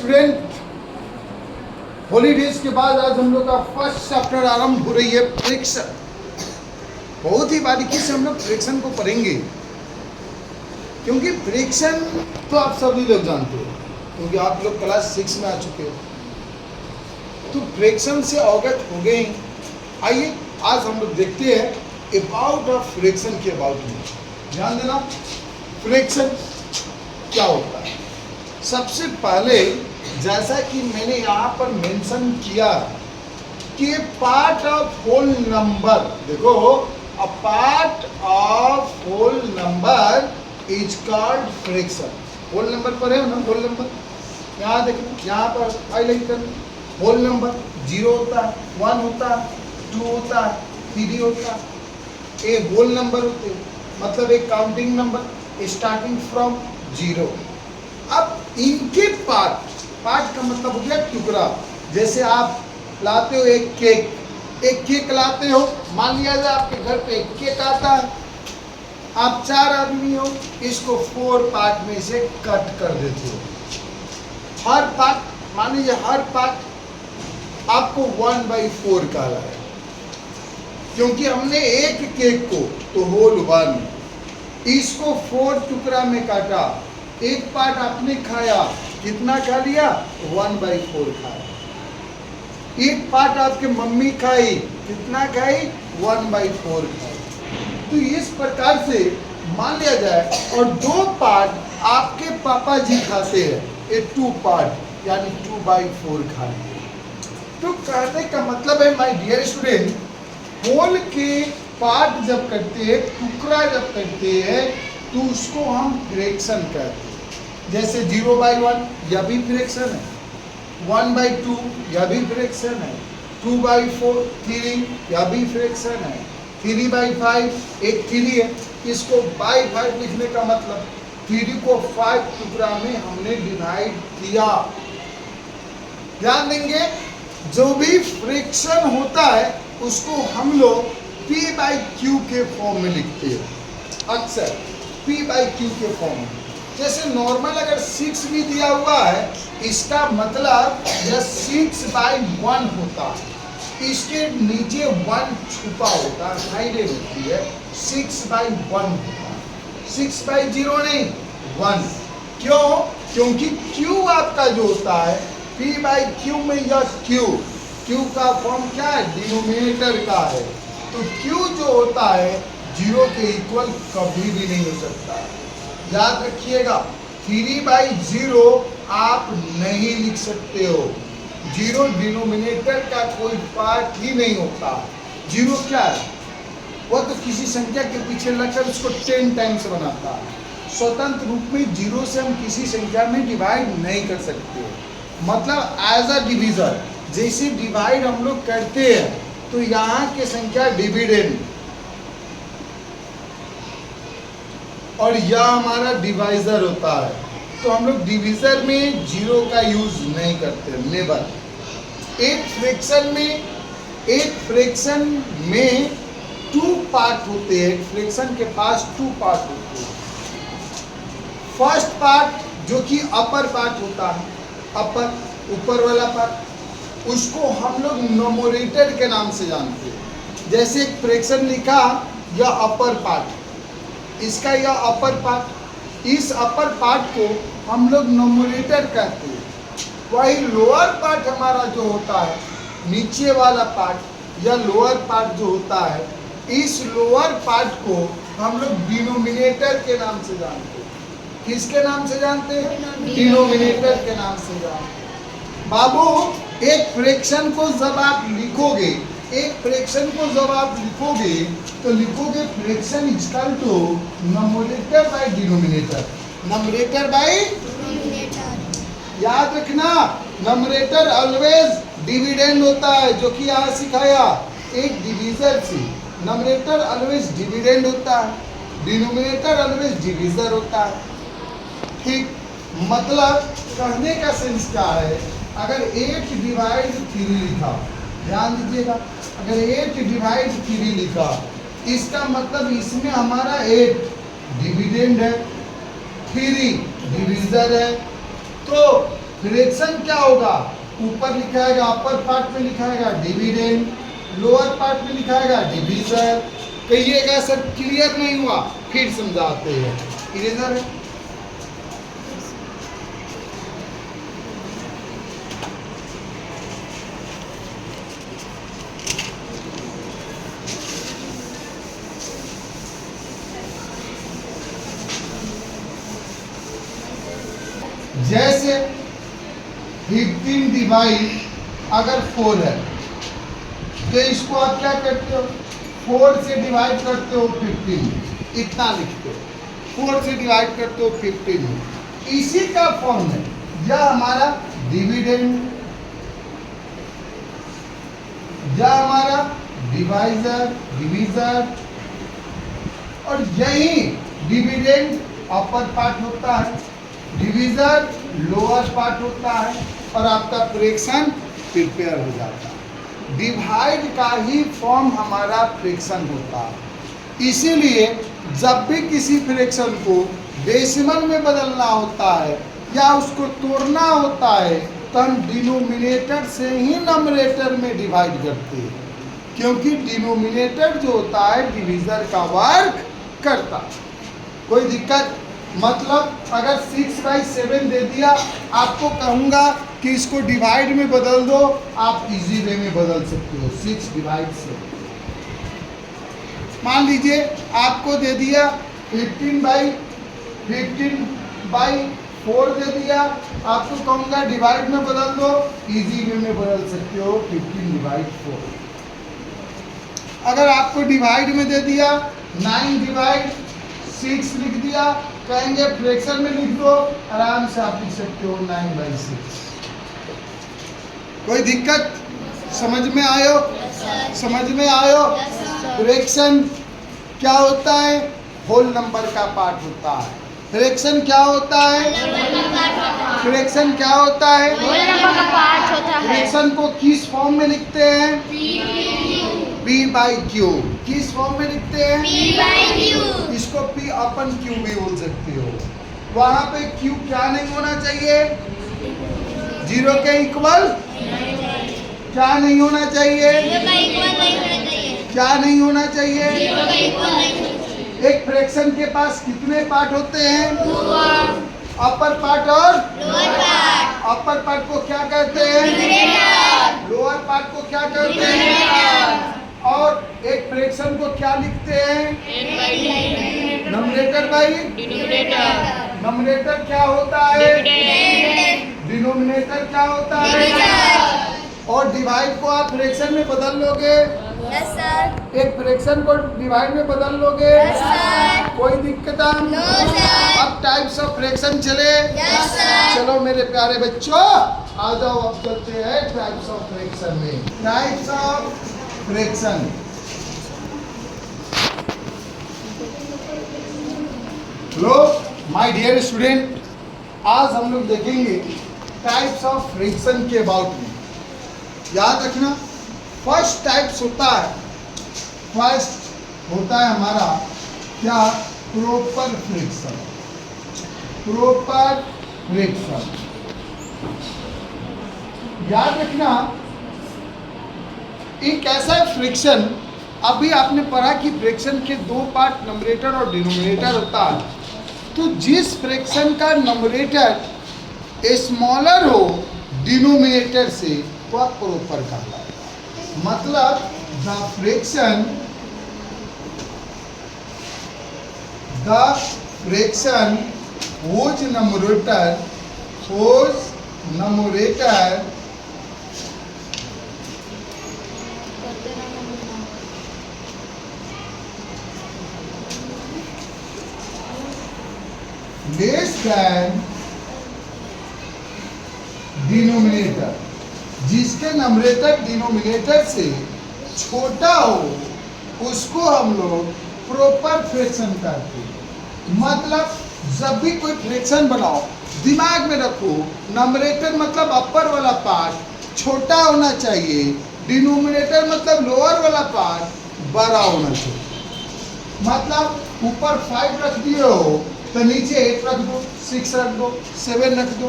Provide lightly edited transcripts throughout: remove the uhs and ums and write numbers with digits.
Student, holidays के बाद आज हम लोग का फर्स्ट चैप्टर आरंभ हो रही है फ्रिक्शन। बहुत ही बारीकी से हम लोग फ्रिक्शन को पढ़ेंगे, क्योंकि फ्रिक्शन तो आप सभी लोग जानते हो, क्योंकि आप लोग क्लास 6 में आ चुके हो, तो फ्रिक्शन से अवगत हो गए हैं। आइए आज हम लोग देखते हैं अबाउट ऑफ फ्रिक्शन के अबाउट में। ध्यान देना, फ्रिक्शन क्या होता है। सबसे पहले जैसा कि मैंने यहाँ पर मेंशन किया कि पार्ट ऑफ होल नंबर, देखो a part of whole number is called friction. Whole number पर है ना, होल नंबर यहाँ देखो, यहाँ पर हाईलाइट कर, होल नंबर 0 होता है, 1 होता है, 2 होता है, 3 होता है। ये होल नंबर होते हैं, मतलब एक काउंटिंग नंबर स्टार्टिंग फ्रॉम 0। अब इनके पार्ट का मतलब हो गया टुकड़ा। जैसे आप लाते हो एक केक लाते हो, मान लिया जाए आपके घर पे एक केक आता है, आप 4 आदमी हो, इसको 4 पार्ट में से कट कर देते हो। हर पार्ट, मान लीजिए हर पार्ट आपको 1/4 का आया है, क्योंकि हमने एक केक को तो होल 1, इसको 4 टुकड़ा में काटा, एक पार्ट आपने खाया, कितना खा लिया? 1/4 खाया। एक पार्ट आपके मम्मी खाई, कितना खाई? 1/4 खाई। तो इस प्रकार से मान लिया जाए, और 2 पार्ट आपके पापा जी खाते हैं, ये 2 पार्ट यानी 2/4 खाते। तो कहने का मतलब है माय डियर स्टूडेंट, होल के पार्ट जब करते हैं, टुकड़ा जब करते हैं, तो उसको हम फ्रैक्शन कहते हैं। जैसे 0/1 यह भी फ्रैक्शन है, 1/2 यह भी फ्रैक्शन है, 2/4 3 यह भी फ्रैक्शन है, 3/5 एक 3 है। इसको बाई 5 लिखने का मतलब 3 को 5 टुकड़ा में हमने डिवाइड किया। ध्यान देंगे, जो भी फ्रैक्शन होता है उसको हम लोग P/Q के फॉर्म में लिखते हैं, अक्सर P/Q के फॉर्म में। जैसे नॉर्मल अगर 6 भी दिया हुआ है, इसका मतलब यह 6/1 होता है, इसके नीचे 1 छुपा होता है, हाइडेड होती है, 6/1 होता है, 6/0 नहीं, 1। क्यों? क्योंकि Q आपका जो होता है P/Q में, यह Q का फॉर्म क्या है? डिनोमिनेटर का है। तो Q जो होता है 0 के इक्वल कभी भी नहीं हो सकता। याद रखिएगा, 3/0 आप नहीं लिख सकते हो। 0 डिनोमिनेटर का कोई पार्ट ही नहीं होता। 0 क्या है? वह तो किसी संख्या के पीछे लगकर उसको 10 टाइम्स बनाता है। स्वतंत्र रूप में 0 से हम किसी संख्या में डिवाइड नहीं कर सकते। मतलब एज अ डिविजर, जैसे डिवाइड हम लोग करते हैं, तो यहाँ की संख्या डिविडेंड, और यह हमारा डिवाइजर होता है। तो हम लोग डिविजर में 0 का यूज नहीं करते, नेवर। एक फ्रैक्शन में 2 पार्ट होते हैं, एक फ्रैक्शन के पास 2 पार्ट होते हैं। फर्स्ट पार्ट जो कि अपर पार्ट होता है, अपर ऊपर वाला पार्ट, उसको हम लोग न्यूमरेटर के नाम से जानते हैं। जैसे एक फ्रैक्शन लिखा, यह अपर पार्ट, इसका यह अपर पार्ट, इस अपर पार्ट को हम लोग न्यूमरेटर कहते हैं। वही लोअर पार्ट हमारा जो होता है, नीचे वाला पार्ट या लोअर पार्ट जो होता है, इस लोअर पार्ट को हम लोग डिनोमिनेटर के नाम से जानते हैं। किसके नाम से जानते हैं? डिनोमिनेटर के नाम से जानते हैं। बाबू, एक फ्रैक्शन को जब आप लिखोगे, तो लिखोगे fraction equal to numerator by denominator. Numerator by denominator, याद रखना, न्यूमरेटर ऑलवेज डिविडेंड होता है, जो कि यहाँ सिखाया एक डिविजर से। न्यूमरेटर ऑलवेज डिविडेंड होता है, डिनोमिनेटर ऑलवेज डिविजर होता है। ठीक, मतलब कहने का सेंस क्या है? अगर 8/3 लिखा, ध्यान दीजिएगा, अगर 8/3 लिखा, इसका मतलब इसमें हमारा 8 डिविडेंड है, 3 डिविजर है। तो फ्रैक्शन क्या होगा, ऊपर लिखाएगा अपर पार्ट में लिखाएगा डिविडेंड, लोअर पार्ट में लिखाएगा डिवीजर। कहिएगा सर क्लियर नहीं हुआ, फिर समझाते हैं। इरेजर है। जैसे 15 डिवाइड अगर 4 है तो इसको आप क्या करते हो, 4 से डिवाइड करते हो 15, इतना लिखते हो, 4 से डिवाइड करते हो 15। इसी का फॉर्म है यह हमारा डिविडेंड, यह हमारा डिवीजर, और यही डिविडेंड अपर पार्ट होता है, डिवीजर लोअर पार्ट होता है, और आपका फ्रैक्शन प्रिपेयर हो जाता है। डिवाइड का ही फॉर्म हमारा फ्रैक्शन होता है। इसीलिए जब भी किसी फ्रैक्शन को डेसिमल में बदलना होता है या उसको तोड़ना होता है तो हम डिनोमिनेटर से ही नंबरेटर में डिवाइड करते हैं, क्योंकि डिनोमिनेटर जो होता है डिवीजर का वर्क करता है। कोई दिक्कत, मतलब अगर 6/7 दे दिया, आपको कहूँगा कि इसको डिवाइड में बदल दो, आप इजी वे में बदल सकते हो 6/7। मान लीजिए आपको दे दिया 15/4 दे दिया, आपको कहूँगा डिवाइड में बदल दो, इजी वे में बदल सकते हो 15/4। अगर आपको डिवाइड में दे दिया 9/6 लिख दिया, कहेंगे फ्रैक्शन में लिख दो, आराम से आप लिख सकते हो 9/6। कोई दिक्कत, समझ में आयो? समझ में आयो? फ्रैक्शन क्या होता है, होल नंबर का पार्ट होता है। फ्रैक्शन क्या होता है, फ्रैक्शन क्या होता है, होल नंबर का पार्ट होता है। फ्रैक्शन को किस फॉर्म में लिखते हैं, P/Q। किस फॉर्म में लिखते हैं, P/Q। इसको P/Q भी बोल सकते हो। वहां पे Q क्या नहीं होना चाहिए, 0 के इक्वल, क्या नहीं होना चाहिए, क्या नहीं होना चाहिए। एक फ्रैक्शन के पास कितने पार्ट होते हैं, अपर पार्ट और अपर पार्ट को क्या कहते हैं, लोअर पार्ट को क्या कहते हैं, और एक फ्रैक्शन को क्या लिखते हैं, नंबरेटर बाई नंबरेटर क्या होता है, डिनोमिनेटर क्या होता है, और डिवाइड को आप फ्रैक्शन में बदल लोगे, एक फ्रैक्शन को डिवाइड में बदल लोगे, कोई दिक्कत अब टाइप्स ऑफ फ्रैक्शन चले। चलो मेरे प्यारे बच्चों आ जाओ, अब चलते हैं टाइप्स ऑफ फ्रैक्शन में। टाइप्स ऑफ फ्रैक्शन, लो माय डियर स्टूडेंट, आज हम लोग देखेंगे टाइप्स ऑफ फ्रैक्शन के अबाउट में। याद रखना, फर्स्ट टाइप्स होता है, फर्स्ट होता है हमारा क्या, प्रॉपर फ्रैक्शन। प्रॉपर फ्रैक्शन याद रखना, एक ऐसा फ्रैक्शन, अभी आपने पढ़ा कि फ्रैक्शन के दो पार्ट नंबरेटर और डिनोमिनेटर होता है। तो जिस फ्रैक्शन का नंबरेटर स्मॉलर हो डिनोमिनेटर से, वह प्रॉपर कहलाता है। मतलब the fraction whose numerator less than denominator, जिसके नंबरेटर डिनोमिनेटर से छोटा हो उसको हम लोग प्रॉपर फ्रैक्शन कहते हैं। मतलब जब भी कोई फ्रैक्शन बनाओ, दिमाग में रखो, नंबरेटर मतलब अपर वाला पार्ट छोटा होना चाहिए, डिनोमिनेटर मतलब लोअर वाला पार्ट बड़ा होना चाहिए। मतलब ऊपर 5 रख दिए हो तो नीचे 8 रख दो, 6 रख दो, 7 रख दो।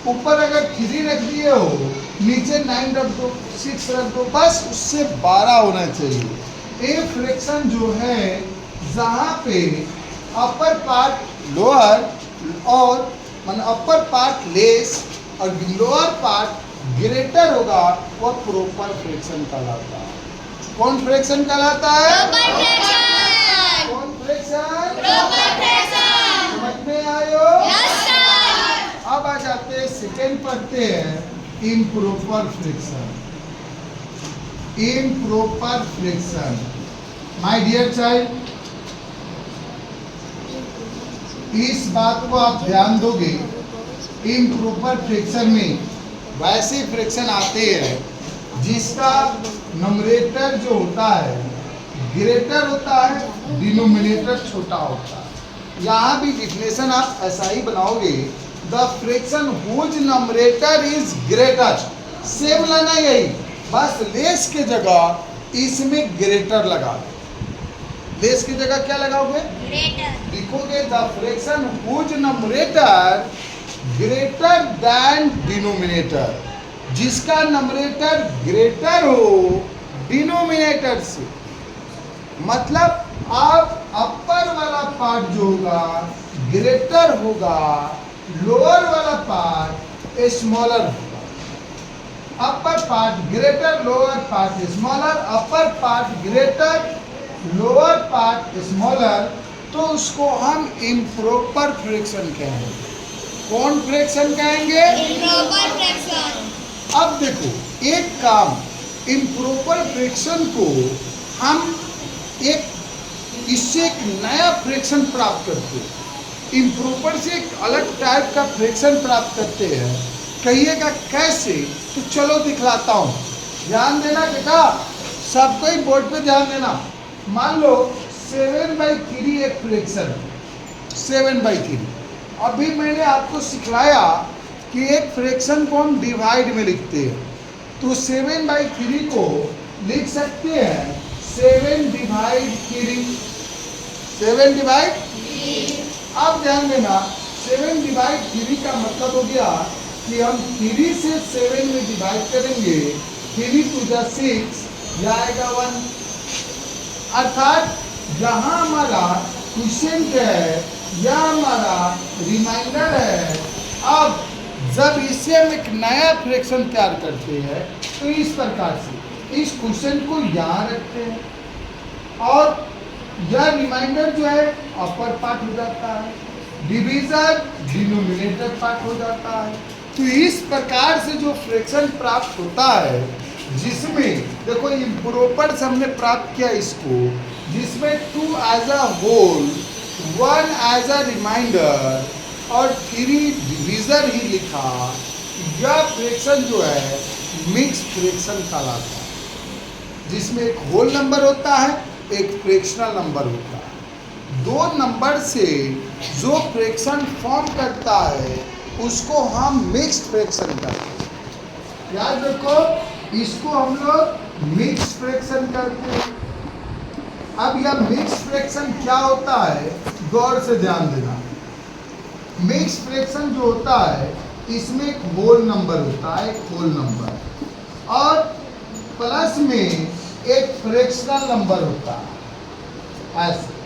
ऊपर अगर 3 रख दिए हो, नीचे 9 रख दो, 6 रख दो, बस उससे 12 होना चाहिए। ए फ्रैक्शन जो है जहाँ पे अपर पार्ट लोअर और मतलब अपर पार्ट लेस और लोअर पार्ट ग्रेटर होगा, वह प्रॉपर फ्रैक्शन कहलाता है। कौन फ्रैक्शन कहलाता है? कौन फ्रैक्शन? समझ में आयो? अब आ जाते हैं सेकेंड पढ़ते हैं improper fraction. Improper fraction my dear child, इस बात को आप ध्यान दोगे। इम्प्रॉपर फ्रैक्शन में वैसे फ्रैक्शन आते हैं जिसका नंबरेटर जो होता है ग्रेटर होता है, डिनोमिनेटर छोटा होता है। यहाँ भी डिफिनेशन आप ऐसा ही बनाओगे, the fraction whose numerator is greater. Same लाना यही, बस लेस के जगह इसमें ग्रेटर लगा दो। लेस की जगह क्या लगाओगे? लिखोगे the fraction whose numerator greater than denominator, जिसका नंबरेटर ग्रेटर हो डिनोमिनेटर से। मतलब आप अपर वाला पार्ट जो होगा ग्रेटर होगा, लोअर वाला पार्ट स्मॉलर होगा। Upper part greater, lower part smaller, upper part greater, lower part smaller, तो उसको हम इम्प्रॉपर फ्रैक्शन कहेंगे। कौन फ्रैक्शन कहेंगे? अब देखो एक काम, इम्प्रॉपर फ्रैक्शन को हम इससे एक नया फ्रैक्शन प्राप्त करते हैं। इम्प्रॉपर से एक अलग टाइप का फ्रैक्शन प्राप्त करते हैं। कहिएगा कैसे? तो चलो दिखलाता हूँ, ध्यान देना बेटा, सबको ही बोर्ड पे ध्यान देना। मान लो 7/3 एक फ्रैक्शन, 7/3। अभी मैंने आपको सिखलाया कि एक फ्रैक्शन को हम डिवाइड में लिखते हैं, तो 7/3 को लिख सकते हैं 7/3। 7/3। अब ध्यान देना, 7/3 का मतलब हो गया कि हम 3 से 7 में डिवाइड करेंगे, 3 to the 6 जाएगा 1। अर्थात यहाँ हमारा क्वेश्चन है या हमारा रिमाइंडर है। अब जब इससे हम एक नया फ्रैक्शन तैयार करते हैं तो इस प्रकार से इस क्वेश्चन को यहाँ रखते हैं और यह रिमाइंडर जो है अपर पार्ट हो जाता है, डिवीजन डिनोमिनेटर पार्ट हो जाता है। तो इस प्रकार से जो फ्रैक्शन प्राप्त होता है, जिसमें देखो इम्प्रॉपर से हमने प्राप्त किया इसको, जिसमें 2 as a whole, 1 as a remainder और 3 डिवीजन ही लिखा, यह फ्रैक्शन जो है मिक्स फ्रैक्शन कहलाता है, जिसमें एक होल नंबर होता है, एक फ्रैक्शनल नंबर होता है। दो नंबर से जो फ्रैक्शन फॉर्म करता है उसको हम मिक्स्ड फ्रैक्शन कहते हैं। याद रखो, इसको हम लोग मिक्स फ्रैक्शन करते हैं। अब यह मिक्स फ्रैक्शन क्या होता है, गौर से ध्यान देना। मिक्स फ्रैक्शन जो होता है इसमें एक होल नंबर होता है, एक होल नंबर, और प्लस में एक फ्रैक्शनल नंबर होता है। ऐसे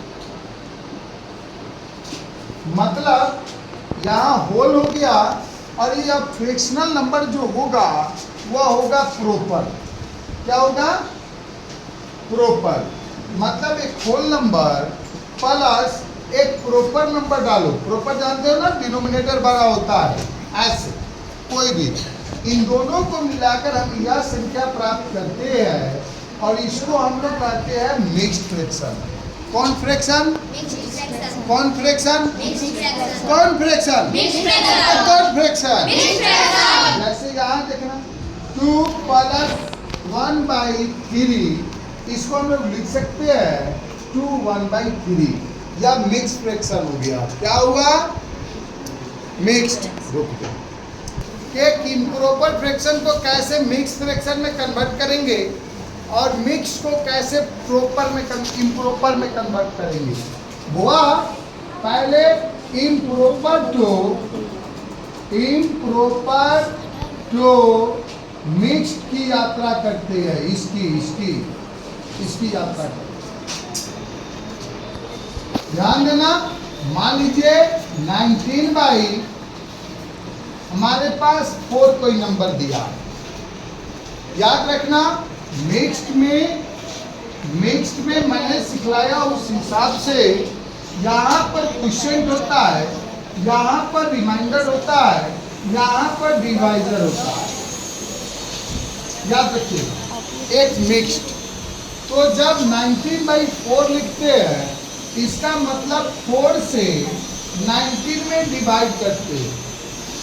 मतलब यहाँ होल हो गया और ये अब फ्रैक्शनल नंबर जो होगा वह होगा प्रॉपर। क्या होगा? प्रॉपर। मतलब एक होल नंबर प्लस एक प्रॉपर नंबर डालो। प्रॉपर जानते हो ना, डिनोमिनेटर बड़ा होता है। ऐसे कोई भी इन दोनों को मिलाकर हम यह संख्या प्राप्त करते हैं और इसको हम लोग कहते हैं मिक्स्ड फ्रैक्शन। कौन फ्रैक्शन? कौन फ्रैक्शन? कौन फ्रैक्शन? कौन फ्रैक्शन? जैसे यहाँ देखना 2 + 1/3, इसको हम लोग लिख सकते हैं 2 1/3, या मिक्स फ्रैक्शन हो गया। क्या हुआ? मिक्स्ड। रुक गया। एक इम्प्रॉपर फ्रैक्शन को कैसे मिक्स फ्रैक्शन में कन्वर्ट करेंगे और मिक्स को कैसे प्रॉपर में इम्प्रॉपर में कन्वर्ट करेंगे। वह पहले इम्प्रॉपर टू इम्प्रॉपर जो मिक्स्ड की यात्रा करते हैं, इसकी यात्रा करते हैं। ध्यान देना, मान लीजिए 19 बाई हमारे पास 4 कोई नंबर दिया। याद रखना, मिक्स्ड में मैंने सिखलाया उस हिसाब से यहाँ पर क्वेश्चन होता है, यहाँ पर रिमाइंडर होता है, यहाँ पर डिवाइजर होता है। याद रखिए, एक मिक्स्ड। तो जब 19/4 लिखते हैं, इसका मतलब 4 से 19 में डिवाइड करते हैं।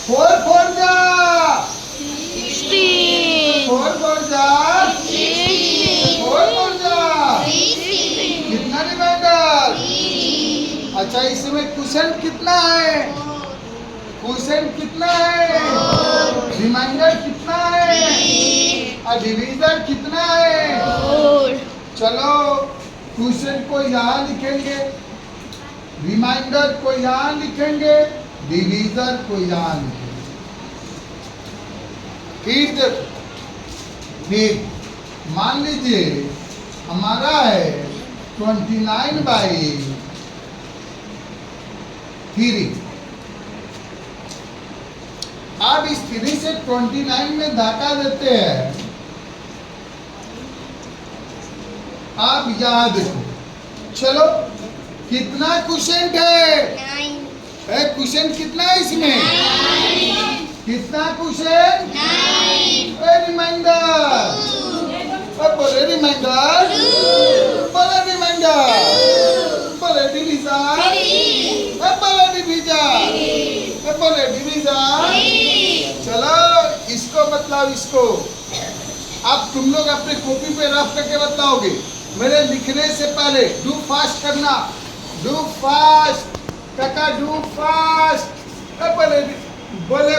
4 4 जा 16 4 4 जा 4 4 जा कितना रिमाइंडर? अच्छा, इसमें क्वेश्चन कितना है? रिमाइंडर कितना है? और डिवीजर कितना है? चलो, क्वेश्चन को यहाँ लिखेंगे, रिमाइंडर को यहाँ लिखेंगे, डिवीजर को यहाँ लिखेंगे। फिर मान लीजिए हमारा है 29/3। अब इस 3 से 29 में धक्का देते हैं। आप यहाँ देखो, चलो कितना क्वेश्चन है? क्वेश्चन कितना है इसमें? कितना क्वेश्चन? रिमाइंडर। बोले रिमाइंडर, बोले डिवीजर, बोले डिवीजर। चलो, इसको बतलाओ, इसको। अब तुम लोग अपने कॉपी पे रफ करके बतलाओगे। मेरे लिखने से पहले डू फास्ट करना, डू फास्ट काका, डू फास्ट। बोले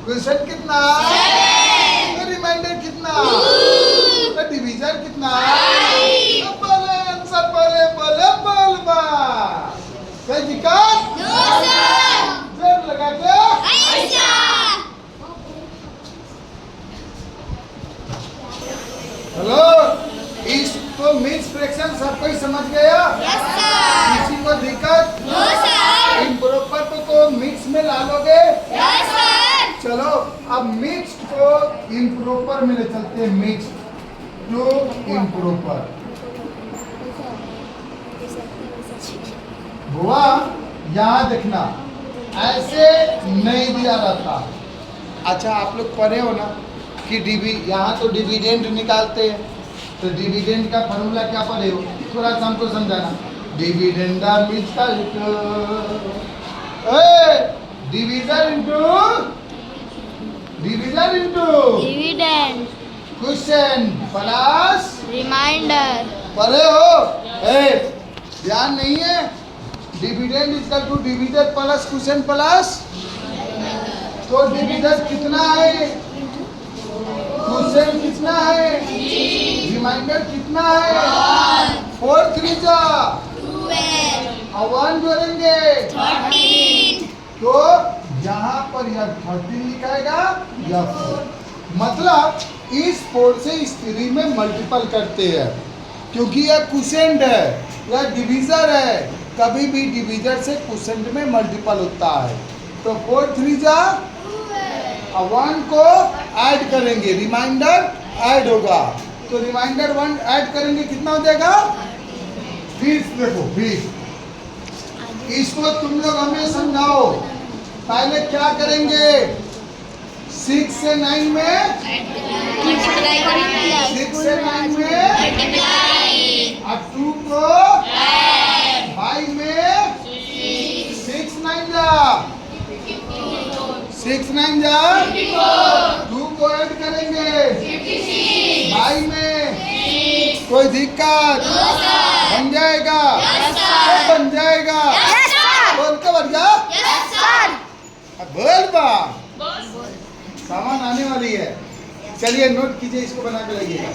क्वेश्चन कितना? रिमाइंडर कितना? डिवीजर कितना? बोले आंसर, बोले बोलबा। कोई दिक्कत? जोर लगा के। हेलो, इसको मिक्स फ्रैक्शन सब कोई समझ गया? किसी को दिक्कत? इम्प्रॉपर को मिक्स में ला लोगे? चलो, अब मिक्स को इम्प्रॉपर में ले चलते हैं। Mix to improper. बुआ, यहाँ देखना, ऐसे नहीं दिया रहता। अच्छा, आप लोग पढ़े हो ना कि यहाँ तो डिविडेंड निकालते हैं, तो डिविडेंड का फॉर्मूला क्या पढ़े हो? थोड़ा सा हमको समझाना। Dividend divisor into dividend question plus remainder. पढ़े हो? ध्यान नहीं है? Dividend equal to divisor plus question plus. तो डिवीजर कितना है? क्वेश्चन कितना है? रिमाइंडर कितना है? 4 3 जा 1 जोड़ेंगे 13। तो यहाँ पर यह 13 लिखाएगा या 4। मतलब इस 4 से इस 3 में मल्टीपल करते हैं, क्योंकि यह क्वोशिएंट है, यह डिवीजर है। कभी भी डिवीजर से क्वोशिएंट में मल्टीपल होता है। तो 4 3 जा 1 को ऐड करेंगे, रिमाइंडर ऐड होगा। तो रिमाइंडर 1 ऐड करेंगे, कितना हो जाएगा? 20। देखो 20। इसको तुम लोग हमें समझाओ। पहले क्या करेंगे? 6 से 9 में 6 से 9 में और 2 को 5 में 6 9 जा 6 9 जा 2 को ऐड करेंगे 5 में। कोई दिक्कत? बन जाएगा? बन जाएगा? बोल के बढ़िया बोल बा। सामान आने वाली है। चलिए नोट कीजिए, इसको बना के लाइएगा।